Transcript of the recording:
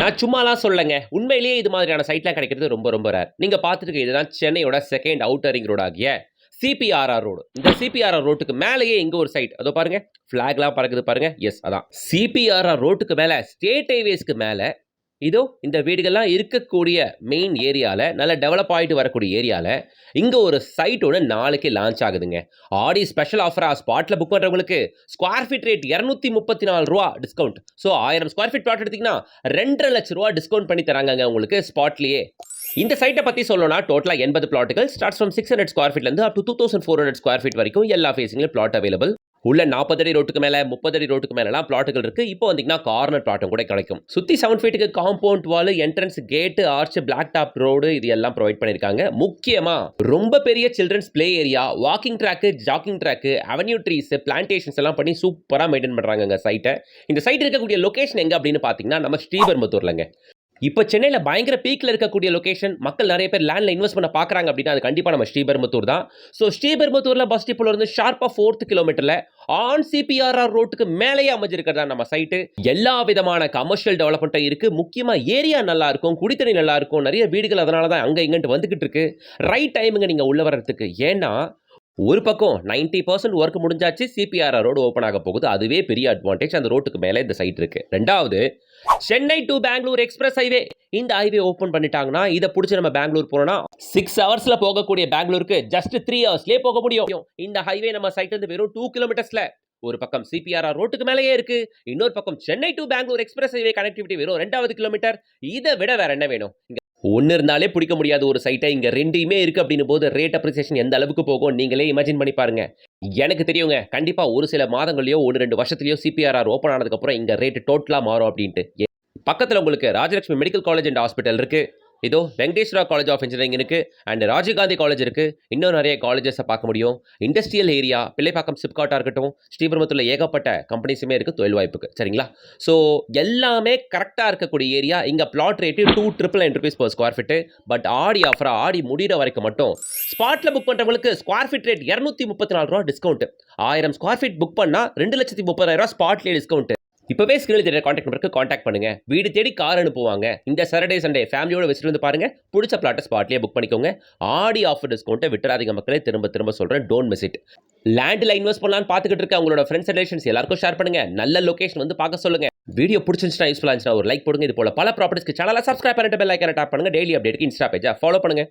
நான் சும்மாலாம் சொல்லங்க. உண்மையிலேயே இது மாதிரியான சைட்லாம் கிடைக்கிறது ரொம்ப ரொம்ப ரேர். நீங்க பார்த்துட்டு இருக்க இதுதான் சென்னையோட 2ண்ட் அவுட்டர் ரிங் ரோட் ஆகிய சிபிஆர்ஆர் ரோடு. இந்த சிபிஆர்ஆர் ரோட்டுக்கு மேலேயே இங்க ஒரு சைட். அதோ பாருங்க. ஃபிளாக்லாம் பறக்குது பாருங்க. எஸ் அதான். சிபிஆர்ஆர் ரோட்டுக்கு மேல ஸ்டேட் ஹைவேஸ்க்கு மேல இதோ இந்த வீடுகள்லாம் இருக்கக்கூடிய மெயின் ஏரியால, நல்ல டெவலப் ஆயிட்டு வரக்கூடிய ஏரியால, இங்க ஒரு சைட் ஒண்ணு நாளைக்கு லான்ச் ஆகுதுங்க. ஆடி ஸ்பெஷல் ஆஃபரா ஸ்பாட்ல புக் பண்றவங்களுக்கு ஸ்கொயர் ஃபீட் ரேட் ரூ. 234 discount. So 1000 square feet flat எடுத்தீங்கன்னா ரூ. 2.5 லட்சம் டிஸ்கவுண்ட் பண்ணி தராங்கங்க உங்களுக்கு ஸ்பாட்லயே. இந்த சைட்டை பத்தி சொல்லணும்னா டோட்டலா 80 பிளாட்டுகள் ஸ்டார்ட்ஸ் ஃப்ரம் 600 ஸ்கொயர் ஃபீட்ல இருந்து அப் டு 2400 ஸ்கொயர் ஃபீட் வரைக்கும் எல்லா ஃபேசிங்லயும் பிளாட் அவைலபிள். உள்ள 40 அடி ரோட்டுக்கு மேல 30 அடி ரோட்டுக்கு மேலலாம் பிளாட்டுகள் இருக்கு. இப்போ வந்தீங்கன்னா கார்னர் பிளாட்டும் கூட கிடைக்கும். சுத்தி 7 ஃபீட்டுக்கு compound wall, entrance gate, arch, block top road இது எல்லாம் ப்ரொவைட் பண்ணிருக்காங்க. முக்கியமா ரொம்ப பெரிய children's play area, walking track, jogging track, avenue trees, plantations எல்லாம் பண்ணி சூப்பரா மெயின்டைன் பண்றாங்க சைட்டை. இந்த சைட் இருக்கக்கூடிய லொகேஷன் எங்க அப்படின்னு பாத்தீங்கன்னா நம்ம ஸ்ரீபெரும்புத்தூர்லங்க. இப்போ சென்னையில பயங்கர பீக்ல இருக்கக்கூடிய லொகேஷன், மக்கள் நிறைய பேர் லேண்ட்ல இன்வெஸ்ட் பண்ண பாக்குறாங்க அப்படின்னா அது கண்டிப்பா நம்ம ஸ்ரீபெரும்புத்தூர் தான். ஸோ ஸ்ரீபெரும்புத்தூர்ல பஸ் டிப்போல இருந்து ஷார்ப்பா 4th கிலோமீட்டர்ல ஆன் சிபிஆர்ஆர் ரோட்டுக்கு மேலேயே அமைஞ்சிருக்கிறதா நம்ம சைட்டு. எல்லா விதமான கமர்ஷியல் டெவலப்மெண்ட்டும் இருக்கு. முக்கியமா ஏரியா நல்லா இருக்கும், குடித்தண்ணி நல்லா இருக்கும், நிறைய வீடுகள் அதனால தான் அங்க இங்கன்ட்டு வந்துகிட்டு இருக்கு. ரைட் டைமுங்க நீங்க உள்ள வர்றதுக்கு. ஏன்னா ஒரு பக்கம் 90% ஒர்க் முடிஞ்சாச்சு, சிபிஆர்ஆர் ரோடு ஓப்பன் ஆக போகுது. அதுவே பெரிய அட்வான்டேஜ். அந்த ரோட்டுக்கு மேலே இந்த சைட் இருக்கு. ரெண்டாவது, Chennai to Bangalore express highway. இந்த ஹைவே ஓப்பன் பண்ணிட்டாங்கன்னா இதை பிடிச்சி நம்ம பெங்களூர் போனோம்னா 6 ஹவர்ஸ்ல போகக்கூடிய பெங்களூருக்கு ஜஸ்ட் 3 ஹவர்ஸ்லேயே போக முடியும். இந்த ஹைவே நம்ம சைட் வந்து வெறும் 2 கிலோமீட்டர்ஸ்ல. ஒரு பக்கம் சிபிஆர்ஆர் ரோட்டுக்கு மேலேயே இருக்கு, இன்னொரு பக்கம் Chennai to Bangalore express highway connectivity வெறும் 2வது கிலோமீட்டர். இதை விட வேற என்ன வேணும்? ஒன்று இருந்தாலே பிடிக்க முடியாத ஒரு சைட்டை இங்கே 2மே இருக்குது அப்படின்னும் போது ரேட் அப்ரிசியேஷன் எந்த அளவுக்கு போகும் நீங்களே இமேஜின் பண்ணி பாருங்க. எனக்கு தெரியுங்க, கண்டிப்பாக ஒரு சில மாதங்களையோ 1-2 வருஷத்துலையோ சிபிஆர்ஆர் ஓப்பன் ஆனதுக்கப்புறம் இங்கே ரேட்டு டோட்டலாக மாறும் அப்படின்ட்டு. பக்கத்தில் உங்களுக்கு Rajalakshmi medical college and hospital இருக்குது. இதோ வெங்கடேஸ்வரா காலேஜ் ஆஃப் இன்ஜினியரிங் இருக்குது, அண்ட் ராஜீவ்காந்தி காலேஜ் இருக்குது. இன்னும் நிறைய காலேஜஸை பார்க்க முடியும். இண்டஸ்ட்ரியல் ஏரியா, பிள்ளைப்பாக்கம் சிப்காட்டாக இருக்கட்டும், ஸ்ரீபெரும்புத்தூரில் ஏகப்பட்ட கம்பெனிஸுமே இருக்குது தொழில் வாய்ப்புக்கு. சரிங்களா? ஸோ எல்லாமே கரெக்டாக இருக்கக்கூடிய ஏரியா. இங்கே flat rate 2,999 rupees per square feet. But Aadi ஆஃபராக ஆடி முடிகிற வரைக்கும் மட்டும் ஸ்பாட்டில் புக் பண்ணுறவங்களுக்கு ஸ்கொயர் ஃபீட் ரேட் ரூ. 234 டிஸ்கவுண்ட். 1000 ஸ்கொயர் ஃபீட் புக் பண்ணால் 2,30,000 ஸ்பாட்லேயே டிஸ்கவுண்ட். இப்பவே ஸ்கிரீனில் தெரிய கான்டாக்ட் நம்பருக்கு கான்டாக்ட் பண்ணுங்க. வீடு தேடி கார் அனுப்புவாங்க. இந்த சாட்டர்டே சண்டே ஃபேமிலியோட விசிட் வந்து பாருங்க. பிடிச்ச பிளாட்டை ஸ்பாட்லேயே புக் பண்ணிக்கோங்க. ஆடி ஆஃபர் டிஸ்கவுண்ட்டை விட்டுறாதீங்க மக்களே. திரும்ப திரும்ப சொல்கிறேன், டோன்ட் மிஸ் இட். லேண்டில் இன்வெஸ்ட் பண்ணலான்னு பார்த்துக்கிட்டு இருக்க உங்களோட ஃப்ரெண்ட்ஸ் ரிலேஷன்ஸ் எல்லாருக்கும் ஷேர் பண்ணுங்க. நல்ல லொகேஷன் வந்து பார்க்க சொல்லுங்க. வீடியோ பிடிச்சிருந்துச்சுன்னா யூஸ்ஃபுல்லாக இருந்துச்சுன்னா ஒரு லைக் போடுங்க. இது போல பல ப்ராப்பர்ட்டிஸ்க்கு சேனலை சப்ஸ்கிரைப் பண்ணிட்டு பெல் ஐக்கானை டாப் பண்ணுங்க. டெய்லி அப்டேட்டுக்கு இன்ஸ்டா பேஜை ஃபாலோ பண்ணுங்க.